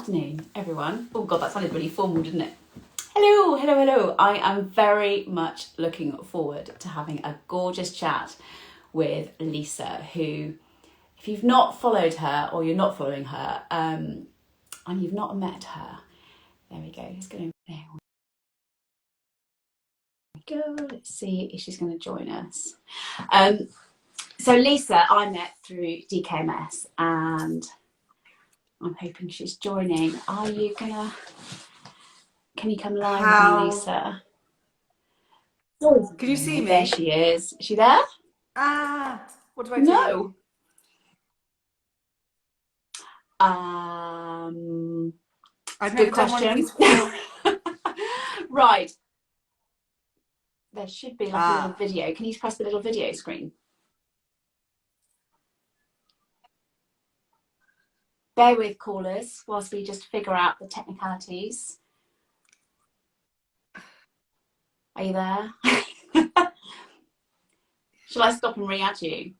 afternoon, everyone. Oh God, that sounded really formal, didn't it? Hello, hello, hello. I am very much looking forward to having a gorgeous chat with Lisa, who, if you've not followed her or you're not following her, and you've not met her, there we go. There we go. Let's see if she's going to join us. So Lisa, I met through DKMS, and I'm hoping she's joining. Are you gonna? Can you come live with me, Lisa? Can you see me? There she is. Is she there? What do I do? No. I've Good never done one of question. these before. Right. There should be like a little video. Can you press the little video screen? Bear with, callers, whilst we just figure out the technicalities. Are you there? Shall I stop and re-add you?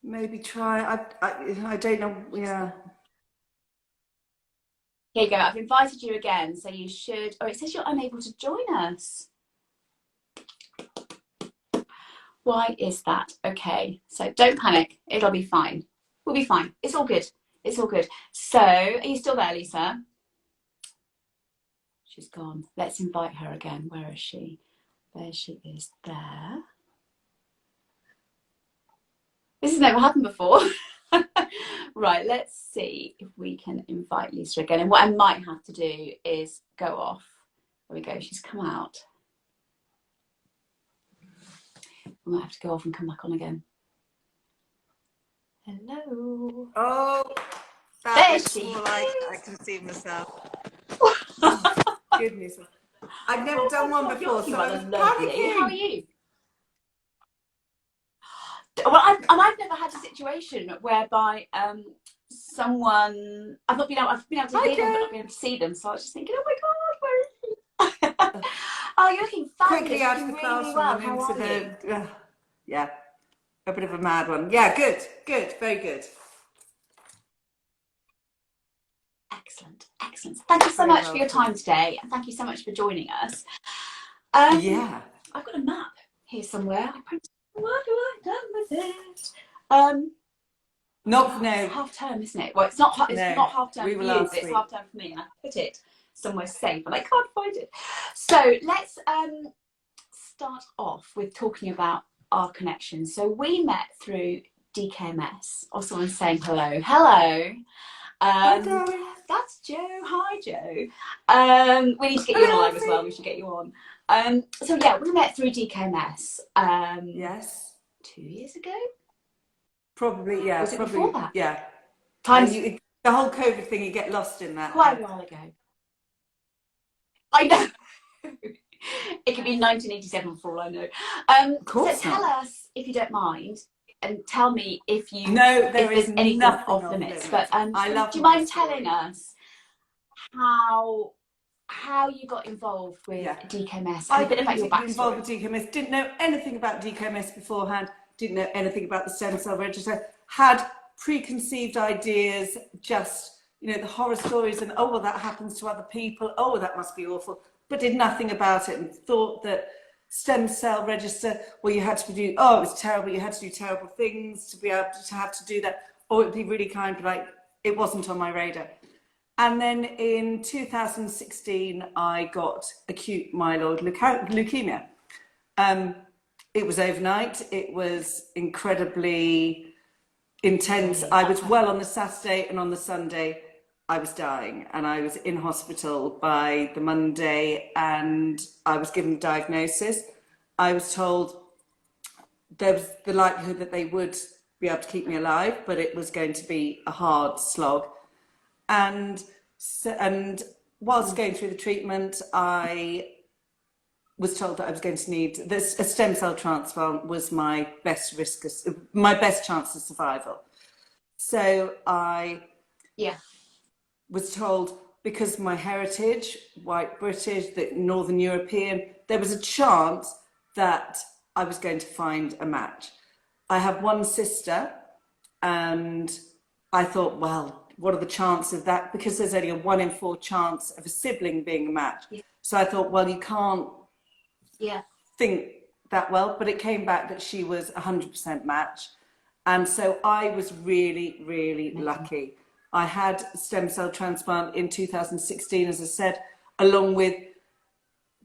Maybe try. I don't know. Yeah. Here you go. I've invited you again, so you should. Oh, it says you're unable to join us. Why is that? Okay, so don't panic. It'll be fine. We'll be fine. It's all good. It's all good. So, are you still there, Lisa? She's gone. Let's invite her again. Where is she? There she is there. This has never happened before. Right, let's see if we can invite Lisa again. And what I might have to do is go off. There we go. She's come out. I might have to go off and come back on again. Hello. Oh, there looks she more is. like I can see myself. Goodness. I've never done one before, so I was panicking. How are you? Well, I've never had a situation whereby someone I've been able to hear them but not been able to see them. So I was just thinking, oh my God, where is she? Oh, you're looking fabulous. Quickly out of the classroom well. and into the yeah, a bit of a mad one. Yeah, good, very good. Excellent. Thank you so much for your time today, and thank you so much for joining us. Yeah, I've got a map here somewhere. What have I done with it? no. It's half term, isn't it? Well, it's not. It's not half term for you, but it's half term for me, and I put it somewhere safe, and I can't find it. So let's start off with talking about our connection. So we met through DKMS, or someone saying hello. Hello. Hi, darling. That's Joe. Hi, Joe. We need to get you on live as well. We should get you on. So yeah, we met through DKMS. Yes. 2 years ago. Probably, yeah. Was it before that? Yeah. The whole COVID thing, you get lost in that. Quite a while ago. I know. It could be 1987 for all I know. Of course. So tell us, if you don't mind, and tell me if you if there's anything off limits. But do you mind telling us how you got involved with DKMS and a bit about your backstory? Involved with DKMS. Didn't know anything about DKMS beforehand. Didn't know anything about the stem cell register. Had preconceived ideas. Just the horror stories and oh well, that happens to other people. Oh well, that must be awful. But did nothing about it and thought that stem cell register, well, you had to do, it was terrible, you had to do terrible things to be able to have to do that, or it'd be really kind, but it wasn't on my radar. And then in 2016, I got acute myeloid leukemia. It was overnight, it was incredibly intense. I was well on the Saturday, and on the Sunday, I was dying, and I was in hospital by the Monday, and I was given a diagnosis. I was told there was the likelihood that they would be able to keep me alive, but it was going to be a hard slog. And whilst going through the treatment, I was told that I was going to need a stem cell transplant was my best chance of survival. So I was told, because of my heritage, white British, Northern European, there was a chance that I was going to find a match. I have one sister, and I thought, well, what are the chances of that? Because there's only a 1 in 4 chance of a sibling being a match. Yeah. So I thought, well, you can't Yeah. think that well, but it came back that she was 100% match. And so I was really, really lucky. I had stem cell transplant in 2016, as I said, along with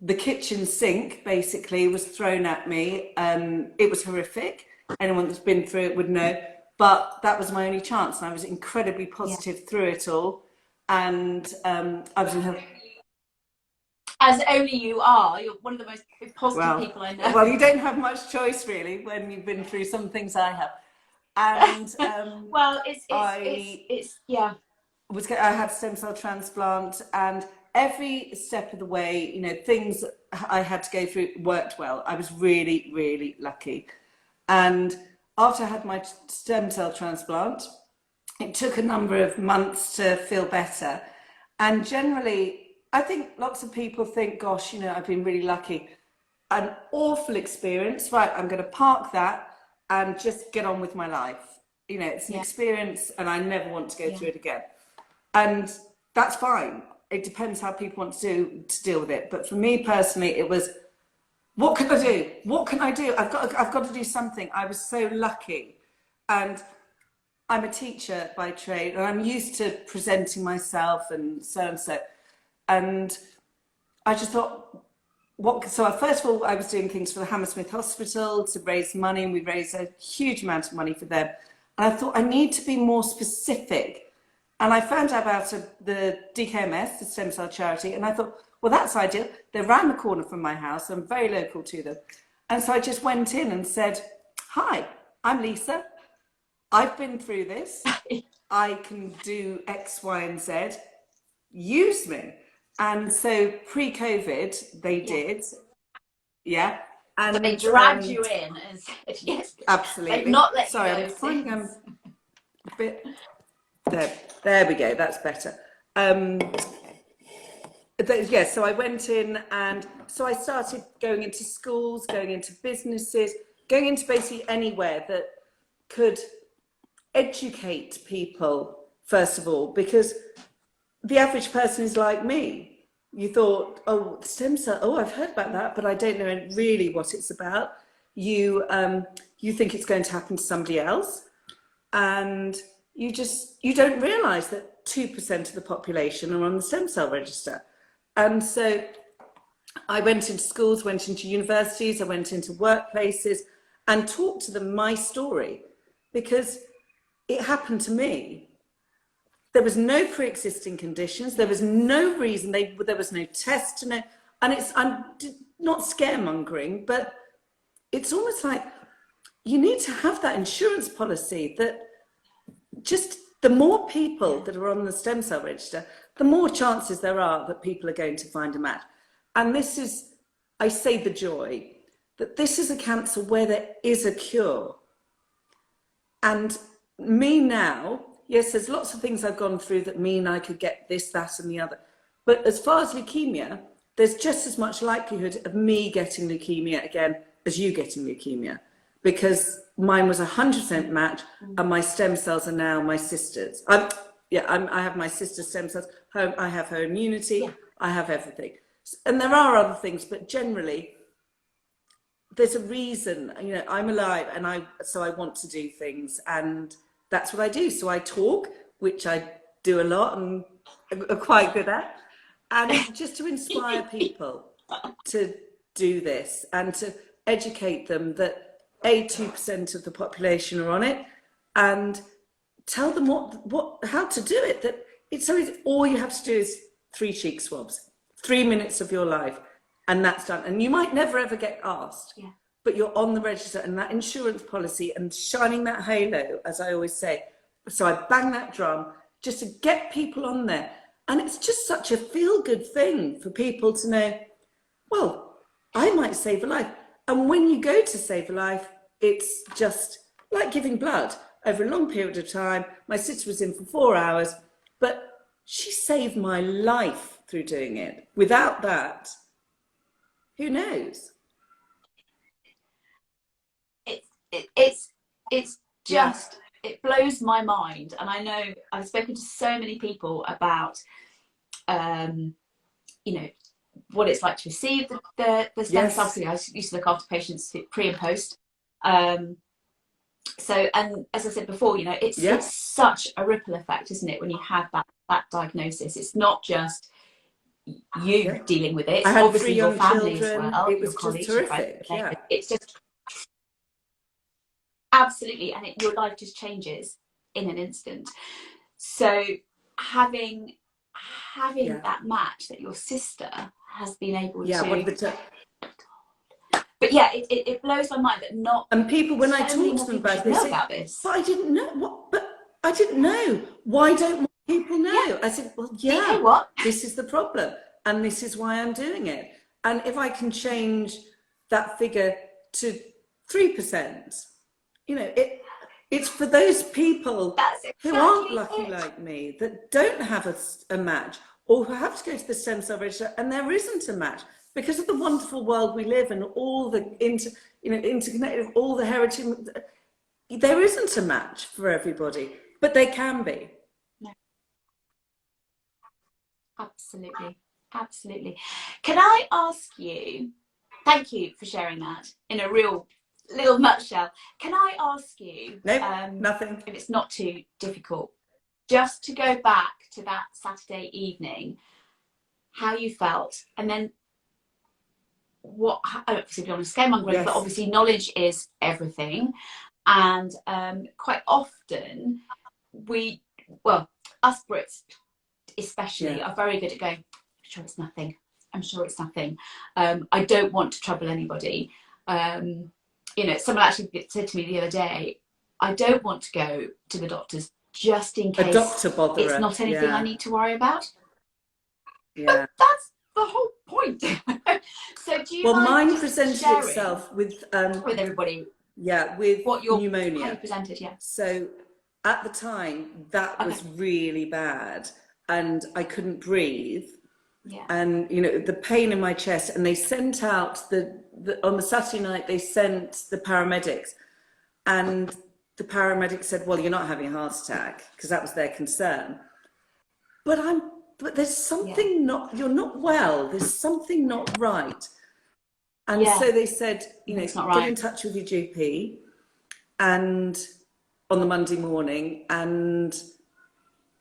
the kitchen sink, basically, was thrown at me. It was horrific. Anyone that's been through it would know. But that was my only chance. And I was incredibly positive through it all. And I was in her... As only you are. You're one of the most positive people I know. Well, you don't have much choice, really, when you've been through some things I have. And well, it's yeah. I had stem cell transplant, and every step of the way, you know, things I had to go through worked well. I was really, really lucky. And after I had my stem cell transplant, it took a number of months to feel better. And generally, I think lots of people think, gosh, you know, I've been really lucky. An awful experience, right? I'm going to park that and just get on with my life. You know, it's an experience and I never want to go through it again. And that's fine. It depends how people want to deal with it. But for me personally, it was, what can I do? What can I do? I've got to do something. I was so lucky. And I'm a teacher by trade, and I'm used to presenting myself and so and so. And I just thought, so first of all, I was doing things for the Hammersmith Hospital to raise money, and we raised a huge amount of money for them. And I thought, I need to be more specific. And I found out about the DKMS, the stem cell charity, and I thought, well, that's ideal. They're round the corner from my house. I'm very local to them. And so I just went in and said, hi, I'm Lisa. I've been through this. I can do X, Y, and Z. Use me. And so pre-COVID, they did. Yeah. And so they dragged you in and said, yes. Absolutely. Not let Sorry, you go, I'm finding a bit... There we go. That's better. Yeah, so I went in, and so I started going into schools, going into businesses, going into basically anywhere that could educate people, first of all, because the average person is like me. You thought, oh, stem cell, oh, I've heard about that, but I don't know really what it's about. You think it's going to happen to somebody else, and you don't realise that 2% of the population are on the stem cell register. And so I went into schools, went into universities, I went into workplaces and talked to them my story, because it happened to me. There was no pre-existing conditions. There was no reason. There was no test to know. And I'm not scaremongering, but it's almost like you need to have that insurance policy that just the more people that are on the stem cell register, the more chances there are that people are going to find a match. And this is, I say the joy, that this is a cancer where there is a cure. And me now, yes, there's lots of things I've gone through that mean I could get this, that, and the other. But as far as leukemia, there's just as much likelihood of me getting leukemia again as you getting leukemia, because mine was 100% match, and my stem cells are now my sister's. I have my sister's stem cells. I have her immunity. I have everything. And there are other things, but generally, there's a reason. You know, I'm alive, and so I want to do things, and that's what I do. So I talk, which I do a lot and are quite good at, and just to inspire people to do this and to educate them that 2% of the population are on it, and tell them how to do it. That it's so easy. All you have to do is 3 cheek swabs, 3 minutes of your life, and that's done. And you might never ever get asked, but you're on the register, and that insurance policy and shining that halo, as I always say. So I bang that drum just to get people on there. And it's just such a feel-good thing for people to know, well, I might save a life. And when you go to save a life, it's just like giving blood over a long period of time. My sister was in for 4 hours, but she saved my life through doing it. Without that, who knows? It's just it blows my mind. And I know I've spoken to so many people about, you know, what it's like to receive the stem cells. I used to look after patients pre and post. So, and as I said before, you know, it's such a ripple effect, isn't it, when you have that diagnosis? It's not just you dealing with it, it's obviously your family children as well. It was just terrific. It's just absolutely, and your life just changes in an instant. So having that match that your sister has been able to. But yeah, it blows my mind that not. And people, when I talk to them about this, about this, but I didn't know what. But I didn't know. Why don't more people know? Yeah. I said, well, you know what? This is the problem, and this is why I'm doing it. And if I can change that figure to 3%, you know, it's for those people who aren't lucky like me, that don't have a match, or who have to go to the stem cell register and there isn't a match. Because of the wonderful world we live in, all the interconnected, all the heritage, there isn't a match for everybody, but they can be. No. Absolutely, absolutely. Can I ask you? Thank you for sharing that in a real little nutshell. Can I ask you? No, nothing. If it's not too difficult, just to go back to that Saturday evening, how you felt, and then. What obviously be on a scaremongering, but obviously knowledge is everything, and quite often us Brits especially are very good at going, I'm sure it's nothing, I don't want to trouble anybody. You know, someone actually said to me the other day, I don't want to go to the doctors just in case it's not anything I need to worry about. But that's the whole point. So do you mine presented itself with everybody with what your pneumonia. How you presented, So at the time that was really bad and I couldn't breathe, and you know, the pain in my chest, and they sent out on the Saturday night they sent the paramedics, and the paramedics said, well, you're not having a heart attack, because that was their concern, but there's something you're not well, there's something not right. And so they said, you know, get in touch with your GP and on the Monday morning, and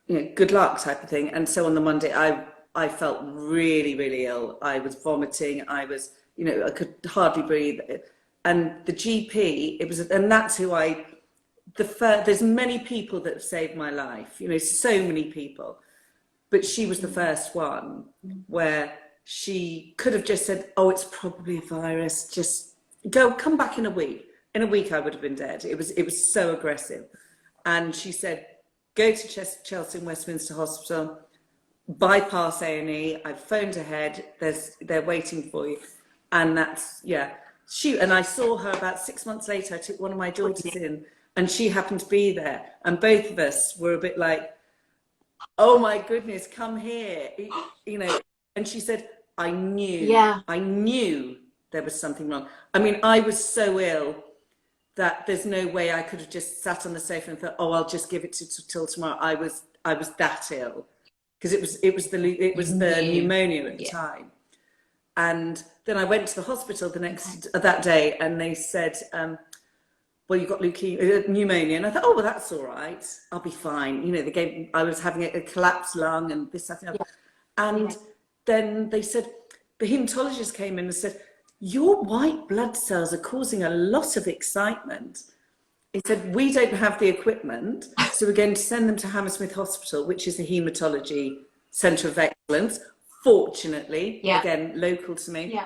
you know, good luck type of thing. And so on the Monday, I felt really, really ill. I was vomiting. I was, you know, I could hardly breathe. And the GP, and that's who there's many people that have saved my life, you know, so many people. But she was the first one where she could have just said, oh, it's probably a virus, just come back in a week. In a week, I would have been dead. It was so aggressive. And she said, go to Chelsea and Westminster Hospital, bypass A&E. I've phoned ahead. They're waiting for you. And that's, and I saw her about 6 months later. I took one of my daughters in, and she happened to be there. And both of us were a bit like, oh my goodness, come here, you know. And she said, I knew there was something wrong. I mean, I was so ill that there's no way I could have just sat on the sofa and thought, oh, I'll just give it till tomorrow. I was that ill, because it was the pneumonia at the time. And then I went to the hospital that day, and they said, well, you've got pneumonia. And I thought, oh, well, that's all right. I'll be fine. You know, I was having a collapsed lung and this, that, and the other. And then they said, the haematologist came in and said, your white blood cells are causing a lot of excitement. He said, we don't have the equipment, so we're going to send them to Hammersmith Hospital, which is a haematology centre of excellence, fortunately, again, local to me.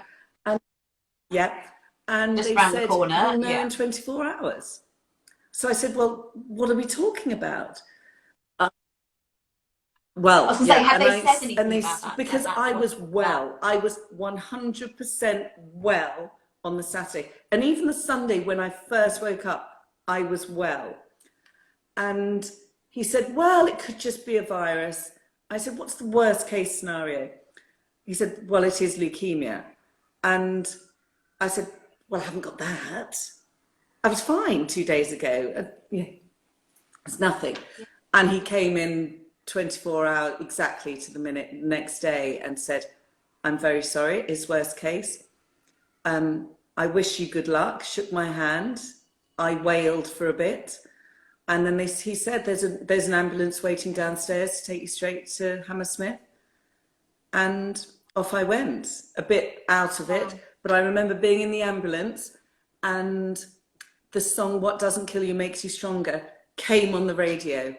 And just they around said, the corner. we'll know in 24 hours. So I said, well, what are we talking about? Well, I was gonna say, have they said anything about that? Because I was well. I was 100% well on the Saturday. And even the Sunday when I first woke up, I was well. And he said, well, it could just be a virus. I said, what's the worst case scenario? He said, well, it is leukemia. And I said, well, I haven't got that. I was fine 2 days ago. It's nothing. And he came in 24 hours exactly to the minute next day and said, I'm very sorry, it's worst case. I wish you good luck, shook my hand. I wailed for a bit. And then he said, there's an ambulance waiting downstairs to take you straight to Hammersmith. And off I went, a bit out of it. But I remember being in the ambulance and the song What Doesn't Kill You Makes You Stronger came on the radio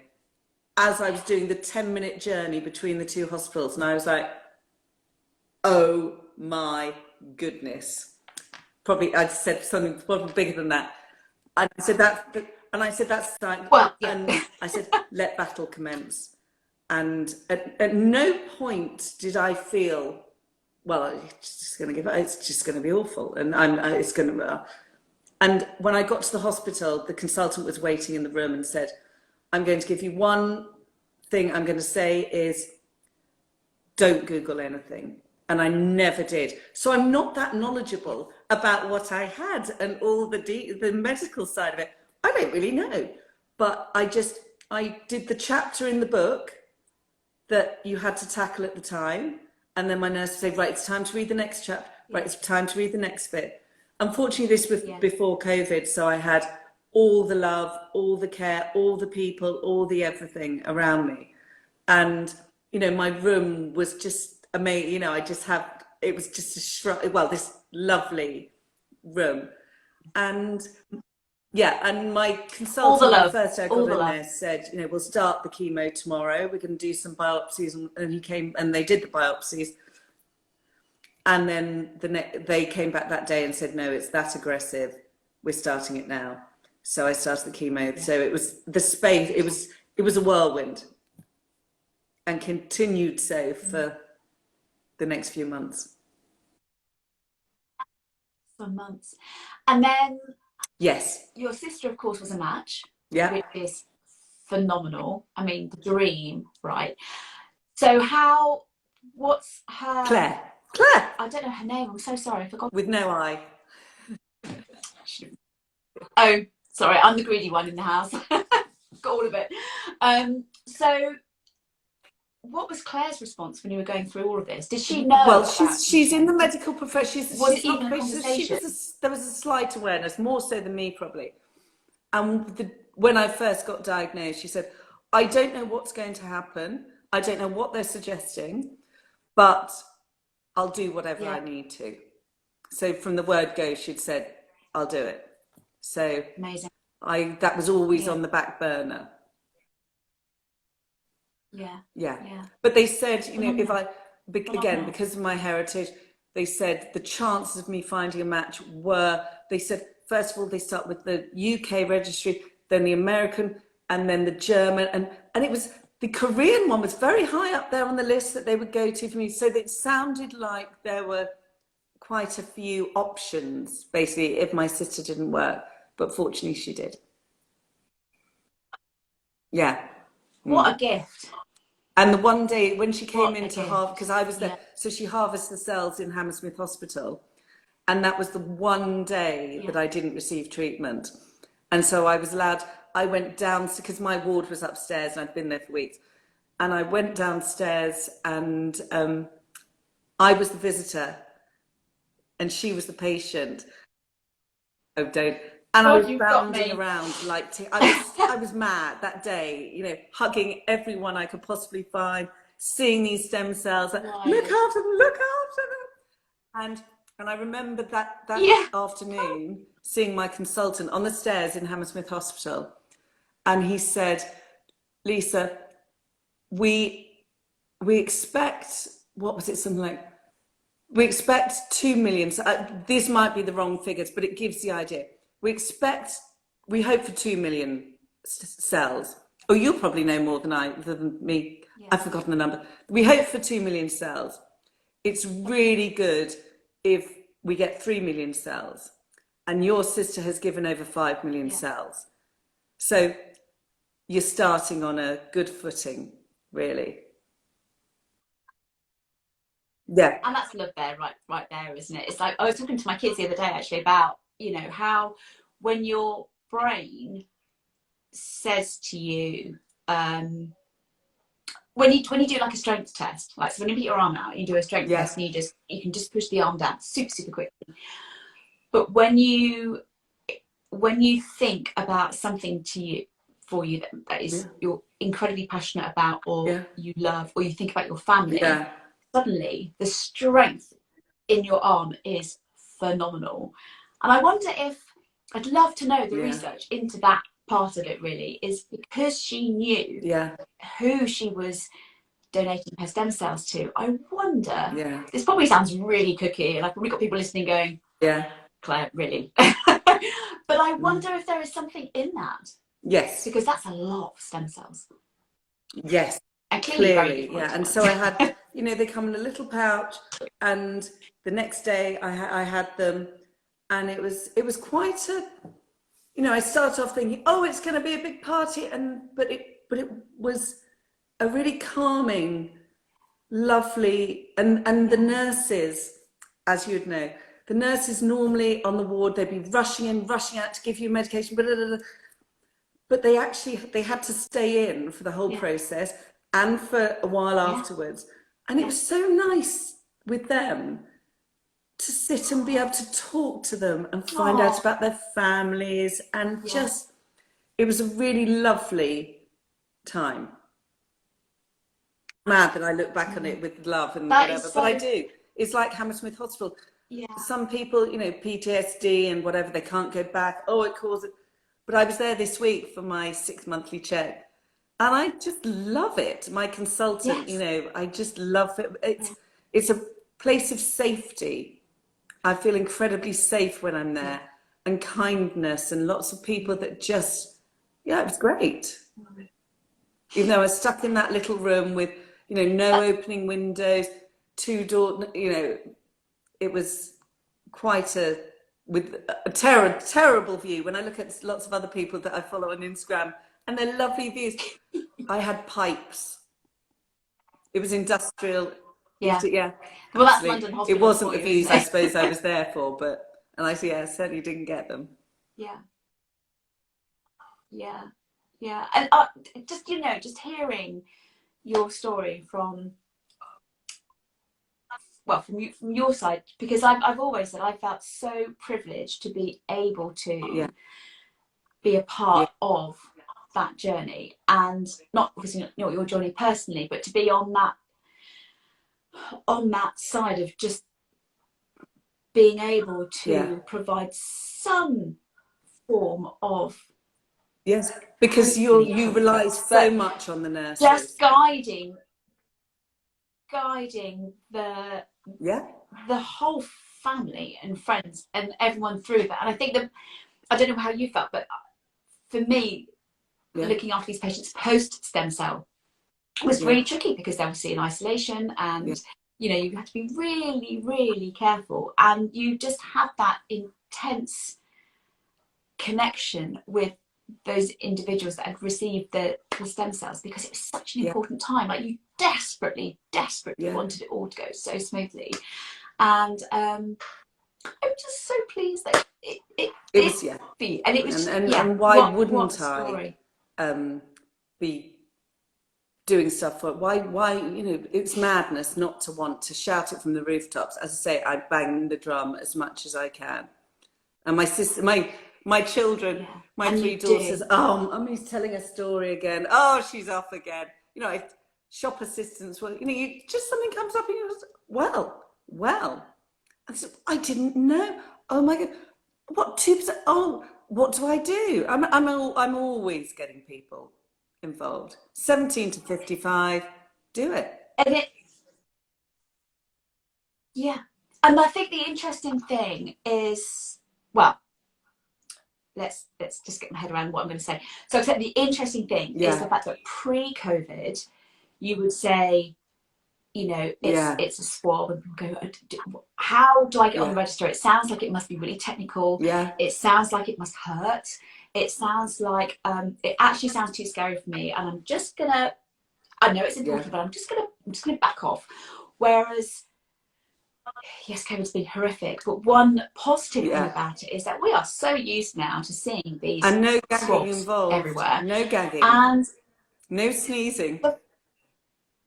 as I was doing the 10-minute journey between the two hospitals. And I was like, oh my goodness. Probably I'd said something probably bigger than that. And I said that's like, well, yeah. And I said, let battle commence. And at no point did I feel, well, it's just going to give up. It's just going to be awful. And it's going to, and when I got to the hospital, the consultant was waiting in the room and said, I'm going to give you one thing I'm going to say is don't Google anything. And I never did. So I'm not that knowledgeable about what I had and all the medical side of it. I don't really know. But I did the chapter in the book that you had to tackle at the time. And then my nurse would say, right, it's time to read the next chapter. Right, it's time to read the next bit. Unfortunately, this was before COVID, so I had all the love, all the care, all the people, all the everything around me. And, you know, my room was just amazing. You know, it was just this lovely room. And yeah, and my consultant, the first day I got in there, said, you know, we'll start the chemo tomorrow. We're going to do some biopsies. And he came and they did the biopsies. And then they came back that day and said, no, it's that aggressive. We're starting it now. So I started the chemo. Yeah. So it was the space, it was a whirlwind and continued so for the next few months. For months. And then yes, your sister, of course, was a match. Yeah. Which is phenomenal. I mean, the dream, right? So what's her... Claire. I don't know her name. I'm so sorry. I forgot. With no I. Oh, sorry. I'm the greedy one in the house. Got all of it. So what was Claire's response when you were going through all of this? Did she know? Well, she's in the medical profession. There was a slight awareness, more so than me probably. And when I first got diagnosed, she said, I don't know what's going to happen. I don't know what they're suggesting, but I'll do whatever I need to. So from the word go, she'd said, I'll do it. So amazing. That was always on the back burner. Yeah. But they said, you know, because of my heritage, they said the chances of me finding a match they said, first of all, they start with the UK registry, then the American, and then the German. And it was, the Korean one was very high up there on the list that they would go to for me. So it sounded like there were quite a few options, basically, if my sister didn't work. But fortunately, she did. Yeah. What a gift. And the one day when she came into because I was there, so she harvests the cells in Hammersmith Hospital. And that was the one day that I didn't receive treatment. And so I was allowed, I went down, because my ward was upstairs and I'd been there for weeks. And I went downstairs and I was the visitor and she was the patient. Oh, don't. And I was bounding around like, I was mad that day, you know, hugging everyone I could possibly find, seeing these stem cells, look after them. And I remember that afternoon seeing my consultant on the stairs in Hammersmith Hospital. And he said, Lisa, we expect, what was it, something like, we expect 2 million. This might be the wrong figures, but it gives the idea. We hope for 2 million cells. Oh, you'll probably know more than me. Yeah. I've forgotten the number. We hope for 2 million cells. It's really good if we get 3 million cells. And your sister has given over 5 million cells. So you're starting on a good footing, really. Yeah. And that's love there, right there, isn't it? It's like, I was talking to my kids the other day actually about, you know, how when your brain says to you, when you do like a strength test, like so when you put your arm out, you do a strength test, and you can just push the arm down super quickly. But when you think about something for you that is you're incredibly passionate about, or you love, or you think about your family, suddenly the strength in your arm is phenomenal. And I wonder if, I'd love to know the research into that part of it, really, is because she knew who she was donating her stem cells to. I wonder, this probably sounds really cookie, and I've probably got people listening going, Claire, really? But I wonder if there is something in that. Yes. Because that's a lot of stem cells. Yes. And clearly, and so I had, you know, they come in a little pouch, and the next day I had them, and it was quite a, you know, I started off thinking, oh, it's going to be a big party, but it was a really calming, lovely, and the nurses, as you'd know, the nurses normally on the ward, they'd be rushing in, rushing out to give you medication, but they had to stay in for the whole process and for a while afterwards. And it was so nice with them to sit and be able to talk to them and find out about their families, and just, it was a really lovely time. Mad that I look back on it with love and whatever, but I do. It's like Hammersmith Hospital. Some people, you know, PTSD and whatever, they can't go back. Oh, it causes. But I was there this week for my 6 monthly check, and I just love it. My consultant, you know, I just love it. It's a place of safety. I feel incredibly safe when I'm there, and kindness, and lots of people that just, it was great. Even though I was stuck in that little room with, you know, no opening windows, 2 doors, you know, it was quite with a terrible view. When I look at lots of other people that I follow on Instagram and their lovely views, I had pipes. It was industrial. Well, that's London Hospital. It wasn't the views I suppose I was there for, and I certainly didn't get them. And just, you know, just hearing your story from your side, because I've always said I felt so privileged to be able to be a part of that journey, and not because you know your journey personally, but to be on that side of just being able to provide some form of because you rely so much on the nurses, just guiding the whole family and friends and everyone through that. And I think that, I don't know how you felt, but for me, looking after these patients post stem cell was really tricky, because they were in isolation, and you know, you have to be really, really careful, and you just have that intense connection with those individuals that had received the stem cells, because it was such an important time. Like, you desperately wanted it all to go so smoothly, and I'm just so pleased that it was and it was and why wouldn't I be doing stuff for why you know, it's madness not to want to shout it from the rooftops. As I say, I bang the drum as much as I can, and my sister, my children, my 3 daughters, oh, Mummy's telling a story again, oh, she's off again, you know. Shop assistants, well, you know, just something comes up and you go, well, I said, I didn't know, oh my god, what 2%, oh, what do I do? I'm always getting people involved. 17 to 55, do it. And I think the interesting thing is, well, let's just get my head around what I'm going to say. So the interesting thing is the fact that pre-COVID, you would say, you know, it's a swab, and people go, how do I get on the register? It sounds like it must be really technical. It sounds like it must hurt. It sounds like it actually sounds too scary for me, and I'm just gonna, I know it's important, but I'm just gonna back off. Whereas yes, COVID's been horrific, but one positive thing about it is that we are so used now to seeing these and no gagging swabs involved. everywhere. No gagging. And no sneezing.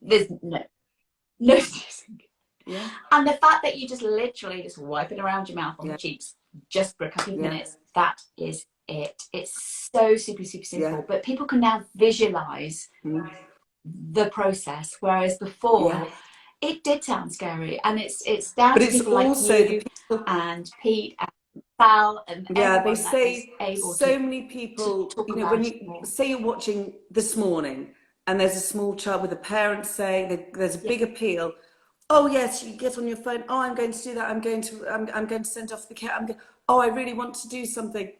There's no sneezing. Yeah. And the fact that you just literally just wipe it around your mouth on the cheeks just for a couple of minutes, that is it. It's so super simple. But people can now visualize the process, whereas before it did sound scary. And it's down to people like you and Pete and Sal and they say so many people, you know, when you say you're watching This Morning and there's a small child with a parent saying there's a big appeal. Oh yes, you get on your phone. Oh, I'm going to do that. I'm going to send off the kit. Oh, I really want to do something,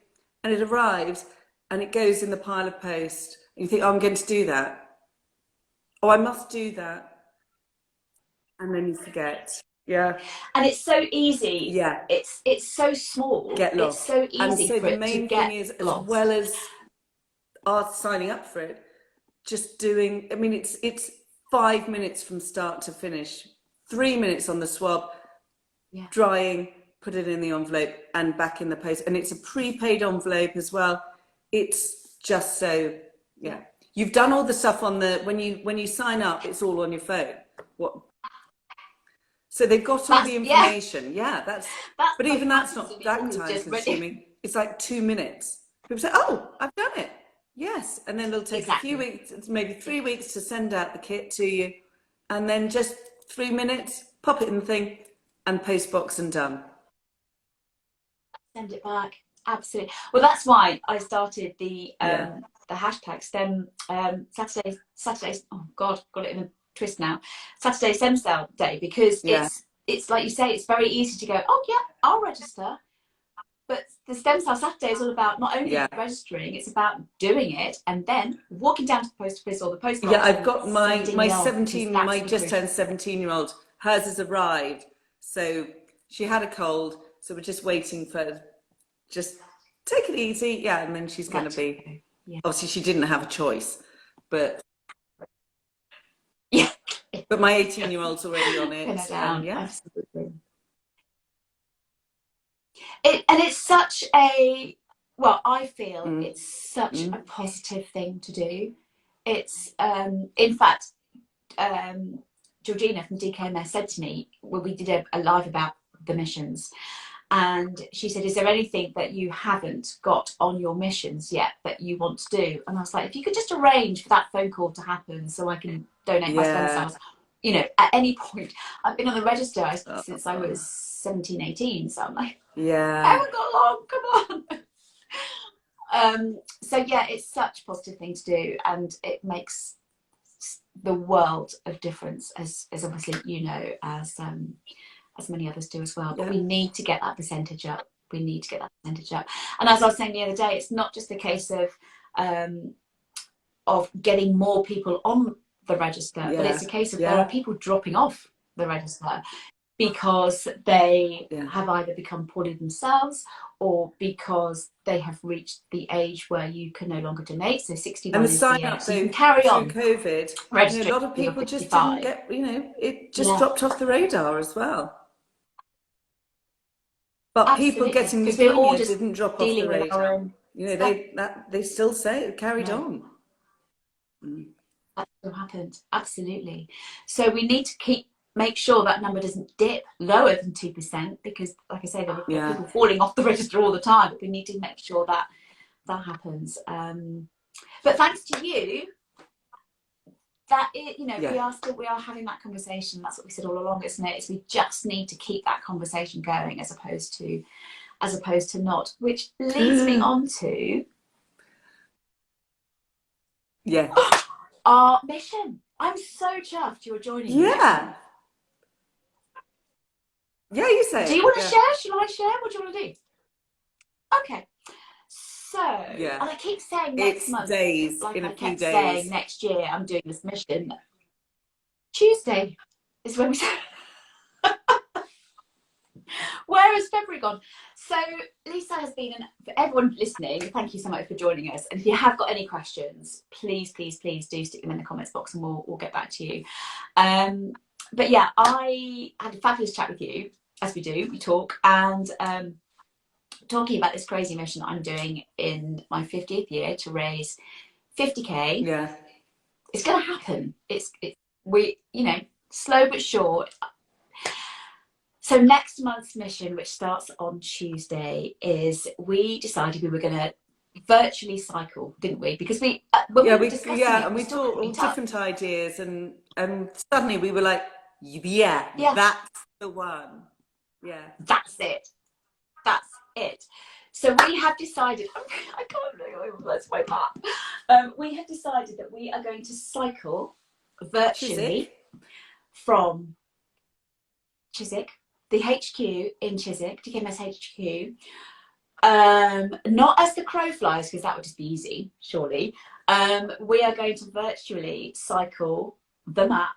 and it arrives, and it goes in the pile of post. And you think, oh, I'm going to do that. Oh, I must do that, and then you forget. Yeah. And it's so easy. Yeah. It's so small. Get lost. It's so easy. And so for the it main to thing get is, lost. as well as our signing up for it, just doing. I mean, it's 5 minutes from start to finish. 3 minutes on the swab, drying, put it in the envelope and back in the post. And it's a prepaid envelope as well. It's just so, You've done all the stuff on the, when you sign up, it's all on your phone. So they've got all the information. But even that's not that time consuming. It's like 2 minutes. People say, oh, I've done it. Yes. And then they'll take a few weeks, maybe 3 weeks to send out the kit to you. And then just 3 minutes, pop it in the thing and post box and done. Send it back. Absolutely. Well, that's why I started the hashtag STEM Saturdays. Oh God, got it in a twist now. Saturday Stem Cell Day, because it's like you say, it's very easy to go, oh yeah, I'll register. But the Stem Cell Saturday is all about not only registering, it's about doing it and then walking down to the post office or the post box. Yeah, I've got my 17, my just turned 17-year-old. Hers has arrived. So she had a cold. So we're just waiting for, just take it easy. Yeah, and then she's going to be, obviously she didn't have a choice. But but my 18-year-old's already on it. Absolutely. And it's such a, well, I feel it's such a positive thing to do. It's, in fact, Georgina from DKMS said to me, well, we did a live about the missions, and she said, is there anything that you haven't got on your missions yet that you want to do? And I was like, if you could just arrange for that phone call to happen so I can donate my stem cells, you know, at any point. I've been on the register since I was 17, 18, so I'm like, I haven't got long, come on. So yeah, it's such a positive thing to do, and it makes the world of difference, as obviously you know, as many others do as well. But we need to get that percentage up. We need to get that percentage up. And as I was saying the other day, it's not just a case of getting more people on the register, but it's a case of there are people dropping off the register because they have either become poorly themselves or because they have reached the age where you can no longer donate. So 61 and the is sign the up, age. So you can carry on. Through COVID, you know, a lot of people just didn't get, you know, it just dropped off the radar as well. But people getting leukemia didn't drop off the radar. You know, they still say it carried on. That still happened, absolutely. So we need to make sure that number doesn't dip lower than 2%, because like I say, there are people falling off the register all the time, but we need to make sure that that happens. But thanks to you, that you know, we are having that conversation. That's what we said all along, isn't it? Is we just need to keep that conversation going as opposed to not, which leads me on to our mission. I'm so chuffed you're joining me. Yeah, you say. Do you want to share? Shall I share? What do you want to do? Okay. So, and I keep saying next month, days, like in a I few kept days. saying next year I'm doing this mission. Tuesday is when we say. Where has February gone? So Lisa has been, for everyone listening, thank you so much for joining us. And if you have got any questions, please do stick them in the comments box and we'll get back to you. But yeah, I had a fabulous chat with you. as we do, we talk, and talking about this crazy mission that I'm doing in my 50th year to raise 50k. Yeah. It's going to happen. We, you know, slow but sure. So next month's mission, which starts on Tuesday, is we decided we were going to virtually cycle, didn't we? Because we were discussing it, and we thought all different ideas, and suddenly we were like, yeah, that's the one. Yeah, that's it. That's it. So we have decided. I can't believe that's my map. We have decided that we are going to cycle virtually from Chiswick, the HQ in Chiswick, DKMS HQ. Not as the crow flies, because that would just be easy, surely. We are going to virtually cycle the map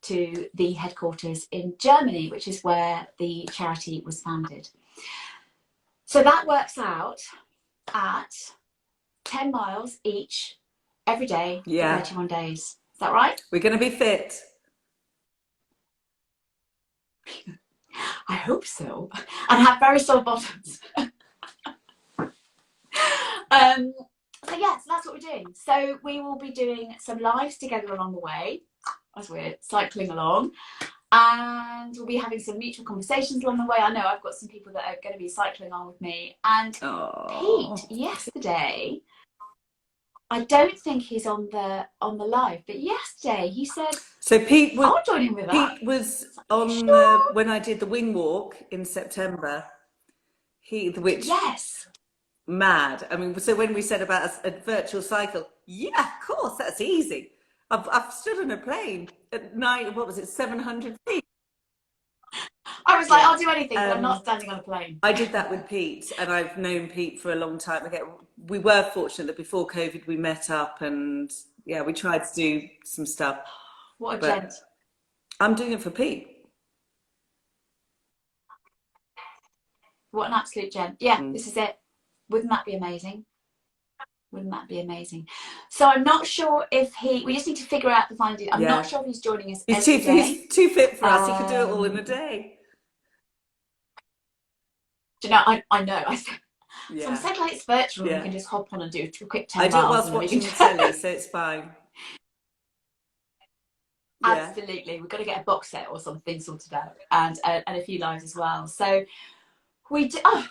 to the headquarters in Germany, which is where the charity was founded. So that works out at 10 miles each every day for 31 days. Is that right? We're going to be fit. I hope so. And have very sore bottoms. So that's what we're doing. So we will be doing some lives together along the way as we're cycling along, and we'll be having some mutual conversations along the way. I know I've got some people that are going to be cycling on with me, and Pete yesterday, I don't think he's on the live, but yesterday he said, so Pete was, I'll join him with that. Pete was on when I did the wing walk in September. Mad. I mean, so when we said about a virtual cycle, yeah, of course, that's easy. I've stood on a plane at night. What was it, 700 feet? I was like, I'll do anything, but I'm not standing on a plane. I did that with Pete, and I've known Pete for a long time. Again, we were fortunate that before COVID we met up, and we tried to do some stuff. What a gent. I'm doing it for Pete. What an absolute gent. Yeah, this is it. Wouldn't that be amazing? Wouldn't that be amazing? So I'm not sure if we just need to figure out the final. I'm not sure if he's joining us He's too fit for us. He could do it all in a day. Do you know, I know. So I'm so glad it's virtual. We can just hop on and do a quick 10 miles. I do it whilst watching the telly, so it's fine. Absolutely. We've got to get a box set or something sorted out, and a few lives as well. So we do. Oh.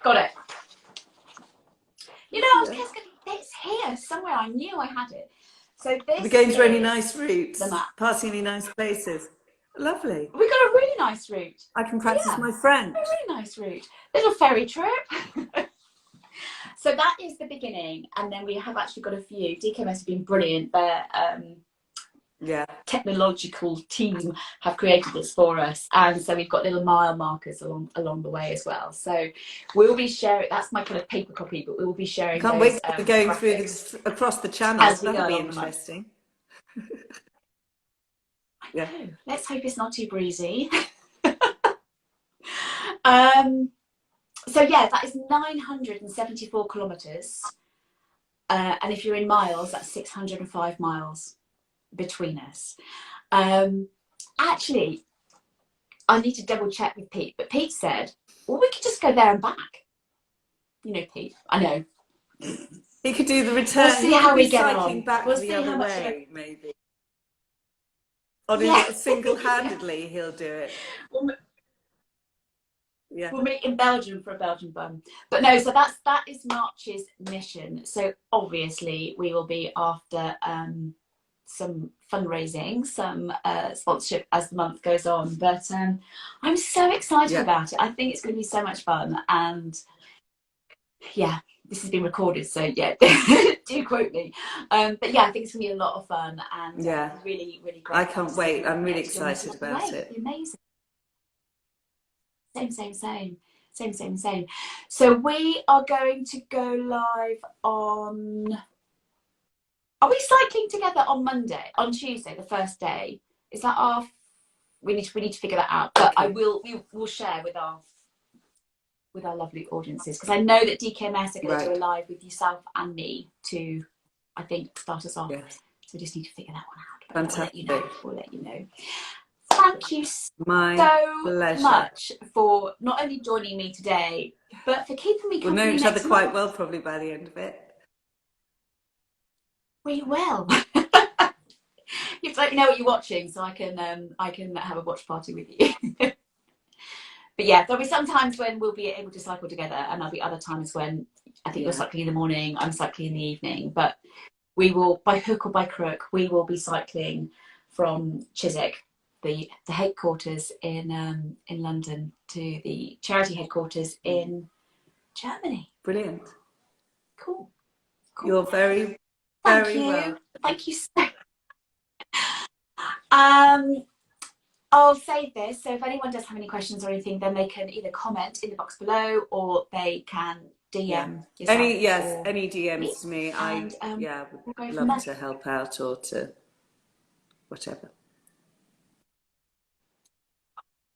Got it. You know, I was going it's here somewhere. I knew I had it. So this. We're going through any nice routes. The map. Passing any nice places. Lovely. We got a really nice route. I can practice my French. A really nice route. Little ferry trip. So that is the beginning, and then we have actually got a few. DKMS have been brilliant. Their technological team have created this for us, and so we've got little mile markers along the way as well. So we'll be sharing. That's my kind of paper copy, but we will be sharing. Can't wait to going through this across the channels. That'll be interesting. Yeah. Let's hope it's not too breezy. So that is 974 kilometres, and if you're in miles, that's 605 miles between us. Actually, I need to double check with Pete, but Pete said, well, we could just go there and back. You know, Pete, I know. He could do the return. We'll see how we get on. Back we'll the see other how much way, maybe. Or single-handedly, he'll do it. We'll meet in Belgium for a Belgian bun. But no, so that is March's mission. So obviously we will be after some fundraising, some sponsorship as the month goes on. But I'm so excited about it. I think it's going to be so much fun. And this has been recorded, so do quote me. But I think it's going to be a lot of fun and really, really great. I can't wait. I'm really excited about it. Amazing. Same. So we are going to go live on. Are we cycling together on Monday, on Tuesday, the first day? Is that our? We need to figure that out. But we will share with our lovely audiences, because I know that DKMS are going to do a live with yourself and me to, I think, start us off. Yes. So we just need to figure that one out. But fantastic. We'll let you know. thank you My so pleasure. much for not only joining me today, but for keeping me We'll company know each next other quite month. well probably by the end of it. We will. You have to let me know what you're watching so I can have a watch party with you. But yeah, there'll be some times when we'll be able to cycle together, and there'll be other times when I think you're cycling in the morning, I'm cycling in the evening. But we will, by hook or by crook, we will be cycling from Chiswick, the headquarters in London, to the charity headquarters in Germany. Brilliant. Cool. You're very, Thank very you. well. Thank you so. I'll save this, so if anyone does have any questions or anything, then they can either comment in the box below or they can DM yourself. Any DMs to me. And, would love to help out or to whatever.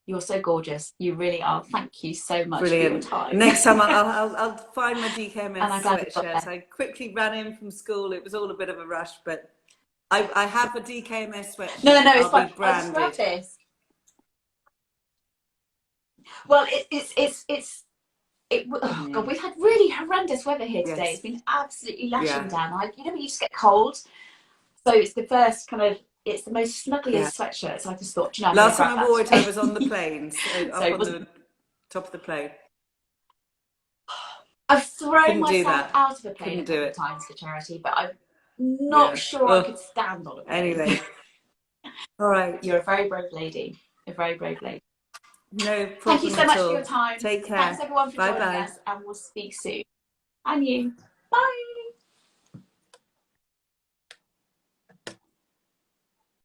You're so gorgeous. You really are. Thank you so much Brilliant. for your time. Next time I'll find my DKMS And I'm glad sweatshirt. I quickly ran in from school. It was all a bit of a rush, but I have a DKMS sweatshirt. No, it's I'll fine. be branded. I'll describe this. Well, oh God, we've had really horrendous weather here today. Yes. It's been absolutely lashing down. You just get cold. So it's the first it's the most snuggliest sweatshirt. So I just thought, last time I wore it, I was on the planes, up on the top of the plane. I've thrown myself out of a plane a couple of times for charity, but I'm not sure I could stand on a plane. Anyway, all right. You're a very brave lady. A very brave lady. No problem. Thank you so much for your time. Take care. Thanks everyone for joining us, and we'll speak soon. And you.